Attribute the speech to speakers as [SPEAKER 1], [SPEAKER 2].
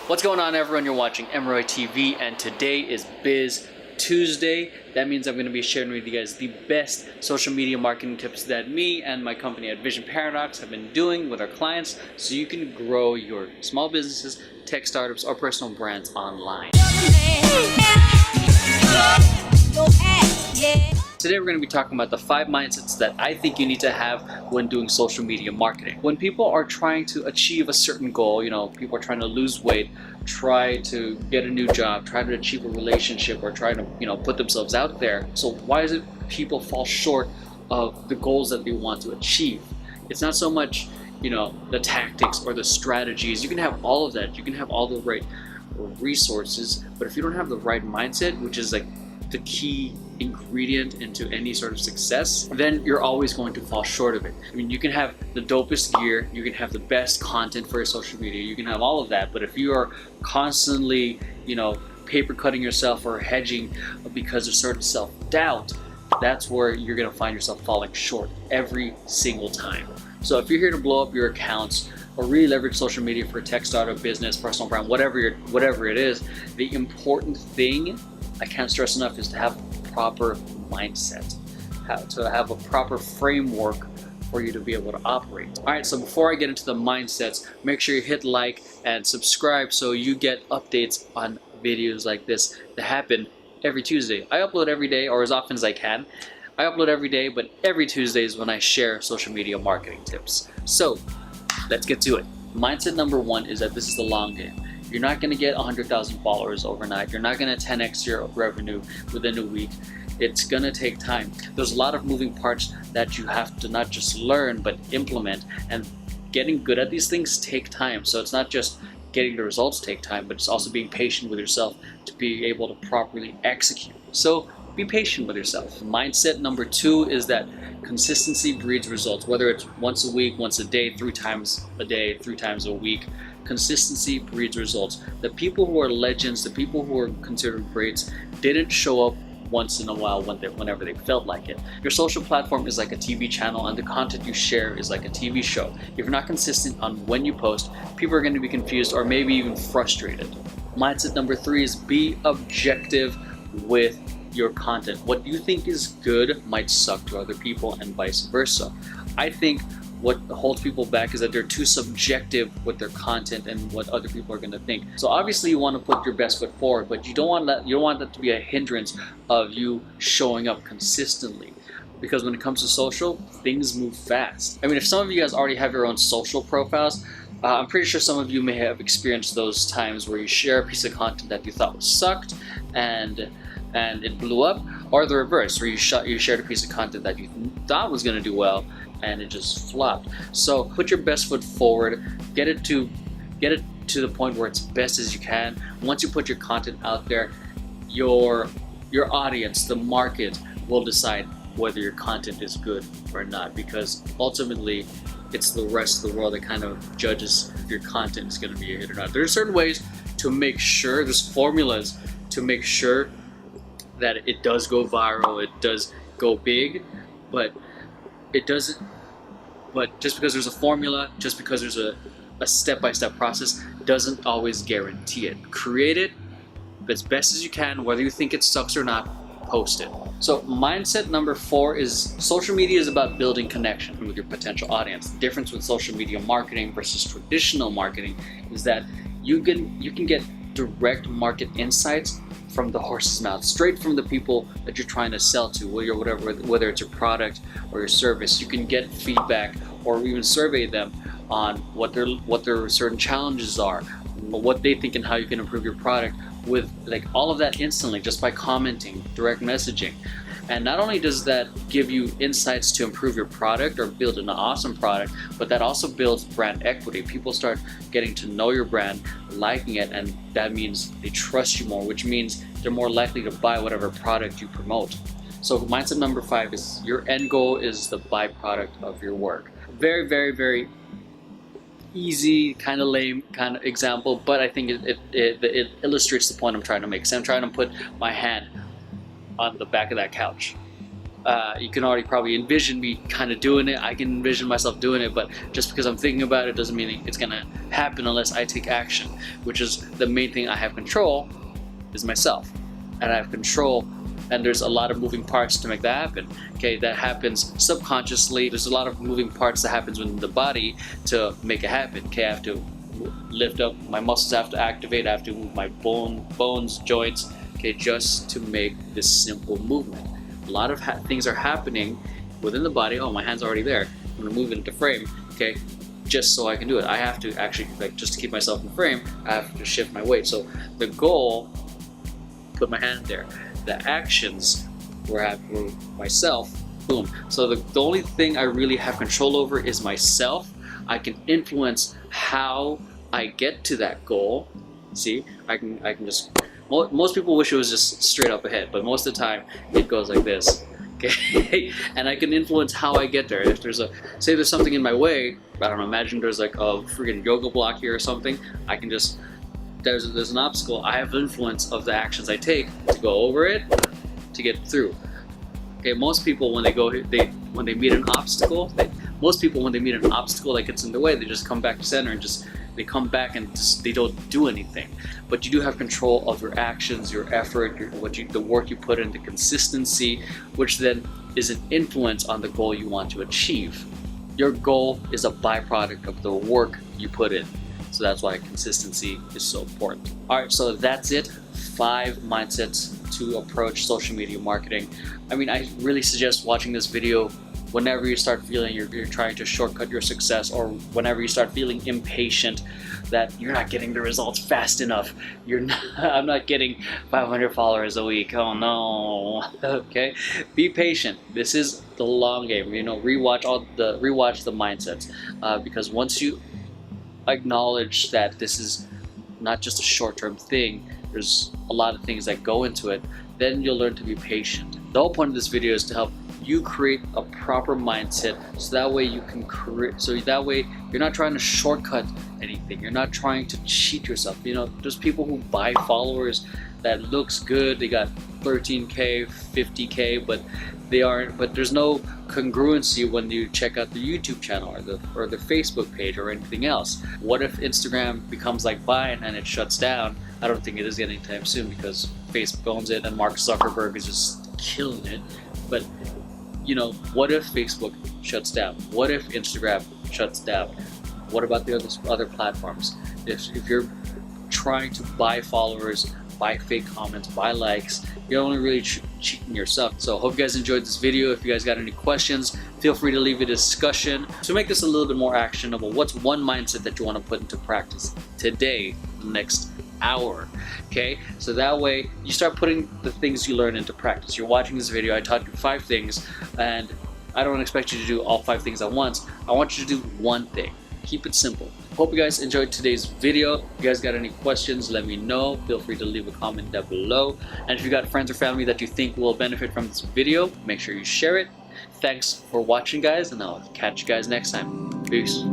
[SPEAKER 1] What's going on, everyone? You're watching Emeroy TV, and today is Biz Tuesday. That means I'm going to be sharing with you guys the best social media marketing tips that me and my company at BYPRODUCT have been doing with our clients so you can grow your small businesses, tech startups, or personal brands online. Today we're going to be talking about the 5 mindsets that I think you need to have when doing social media marketing. When people are trying to achieve a certain goal, people are trying to lose weight, try to get a new job, try to achieve a relationship, or try to, put themselves out there. So why is it people fall short of the goals that they want to achieve? It's not so much, the tactics or the strategies. You can have all of that. You can have all the right resources, but if you don't have the right mindset, which is like the key ingredient into any sort of success, then you're always going to fall short of it. I mean, you can have the dopest gear, you can have the best content for your social media, you can have all of that, but if you are constantly, paper cutting yourself or hedging because of certain self-doubt, that's where you're going to find yourself falling short every single time. So if you're here to blow up your accounts or really leverage social media for a tech startup, business, personal brand, whatever it is, the important thing, I can't stress enough, is to have a proper mindset, to have a proper framework for you to be able to operate. All right, so before I get into the mindsets, make sure you hit like and subscribe so you get updates on videos like this that happen every Tuesday. I upload every day, or as often as I can. I upload every day, but every Tuesday is when I share social media marketing tips. So let's get to it. Mindset number 1 is that this is the long game. You're not going to get 100,000 followers overnight. You're not going to 10x your revenue within a week. It's going to take time. There's a lot of moving parts that you have to not just learn, but implement. And getting good at these things take time. So it's not just getting the results take time, but it's also being patient with yourself to be able to properly execute. So be patient with yourself. Mindset number 2 is that consistency breeds results. Whether it's once a week, once a day, 3 times a day, 3 times a week, consistency breeds results. The people who are legends, the people who are considered greats, didn't show up once in a while whenever they felt like it. Your social platform is like a TV channel, and the content you share is like a TV show. If you're not consistent on when you post, people are going to be confused or maybe even frustrated. Mindset number 3 is be objective with your content. What you think is good might suck to other people, and vice versa. I think what holds people back is that they're too subjective with their content and what other people are going to think. So obviously you want to put your best foot forward, but you don't want that to be a hindrance of you showing up consistently. Because when it comes to social, things move fast. I mean, if some of you guys already have your own social profiles, I'm pretty sure some of you may have experienced those times where you share a piece of content that you thought sucked and it blew up, or the reverse, where you shared a piece of content that you thought was going to do well and it just flopped. So put your best foot forward, get it to the point where it's best as you can. Once you put your content out there, your audience, the market, will decide whether your content is good or not, because ultimately it's the rest of the world that kind of judges if your content is going to be a hit or not. There are certain ways to make sure, there's formulas to make sure that it does go viral, it does go big, but it doesn't. But just because there's a formula, just because there's a step-by-step process, doesn't always guarantee it. Create it as best as you can, whether you think it sucks or not, post it. So mindset number 4 is social media is about building connection with your potential audience. The difference with social media marketing versus traditional marketing is that you can get direct market insights from the horse's mouth, straight from the people that you're trying to sell to, whether it's your product or your service. You can get feedback or even survey them on what their certain challenges are, what they think, and how you can improve your product, with like all of that instantly just by commenting, direct messaging. And not only does that give you insights to improve your product or build an awesome product, but that also builds brand equity. People start getting to know your brand, liking it, and that means they trust you more, which means they're more likely to buy whatever product you promote. So mindset number 5 is your end goal is the byproduct of your work. Very, very, very easy, kind of lame kind of example, but I think it illustrates the point I'm trying to make. So I'm trying to put my hand on the back of that couch. You can already probably envision me kind of doing it. I can envision myself doing it, but just because I'm thinking about it doesn't mean it's gonna happen unless I take action, which is the main thing I have control is myself. And I have control, and there's a lot of moving parts to make that happen. Okay, that happens subconsciously. There's a lot of moving parts that happens within the body to make it happen. Okay, I have to lift up, my muscles have to activate, I have to move my bones, joints, okay, just to make this simple movement. A lot of things are happening within the body. Oh, my hand's already there. I'm gonna move it into frame, okay, just so I can do it. I have to actually, like, just to keep myself in frame, I have to shift my weight. So the goal, put my hand there. The actions were myself, boom. So the only thing I really have control over is myself. I can influence how I get to that goal. See, I can just, most people wish it was just straight up ahead, but most of the time it goes like this, okay? And I can influence how I get there. If there's say there's something in my way, I don't know, imagine there's like a freaking yoga block here or something, I can just, there's an obstacle, I have influence of the actions I take to go over it, to get through. Okay, most people when they meet an obstacle, most people when they meet an obstacle that gets in the way, they just come back to center and they come back and they don't do anything. But you do have control of your actions, your effort, the work you put in, the consistency, which then is an influence on the goal you want to achieve. Your goal is a byproduct of the work you put in. So that's why consistency is so important. All right, so that's it. 5 mindsets to approach social media marketing. I mean, I really suggest watching this video whenever you start feeling you're trying to shortcut your success, or whenever you start feeling impatient that you're not getting the results fast enough. I'm not getting 500 followers a week. Oh no. Okay, be patient. This is the long game. You know, rewatch the mindsets, because once you acknowledge that this is not just a short-term thing, there's a lot of things that go into it, then you'll learn to be patient. The whole point of this video is to help you create a proper mindset, so that way you can that way you're not trying to shortcut anything, you're not trying to cheat yourself. You know, there's people who buy followers that looks good, they got 13k, 50k, but there's no congruency when you check out the YouTube channel or the Facebook page or anything else. What if Instagram becomes like Vine and it shuts down? I don't think it is anytime soon, because Facebook owns it and Mark Zuckerberg is just killing it. But you know, what if Facebook shuts down? What if Instagram shuts down? What about the other platforms? If you're trying to buy followers, buy fake comments, buy likes, you're only really cheating yourself. So I hope you guys enjoyed this video. If you guys got any questions, feel free to leave a discussion. To make this a little bit more actionable, what's one mindset that you want to put into practice today, the next hour? Okay, so that way you start putting the things you learn into practice. You're watching this video, I taught you 5 things, and I don't expect you to do all 5 things at once. I want you to do one thing. Keep it simple. Hope you guys enjoyed today's video. If you guys got any questions, let me know. Feel free to leave a comment down below. And if you got friends or family that you think will benefit from this video, make sure you share it. Thanks for watching, guys, and I'll catch you guys next time. Peace.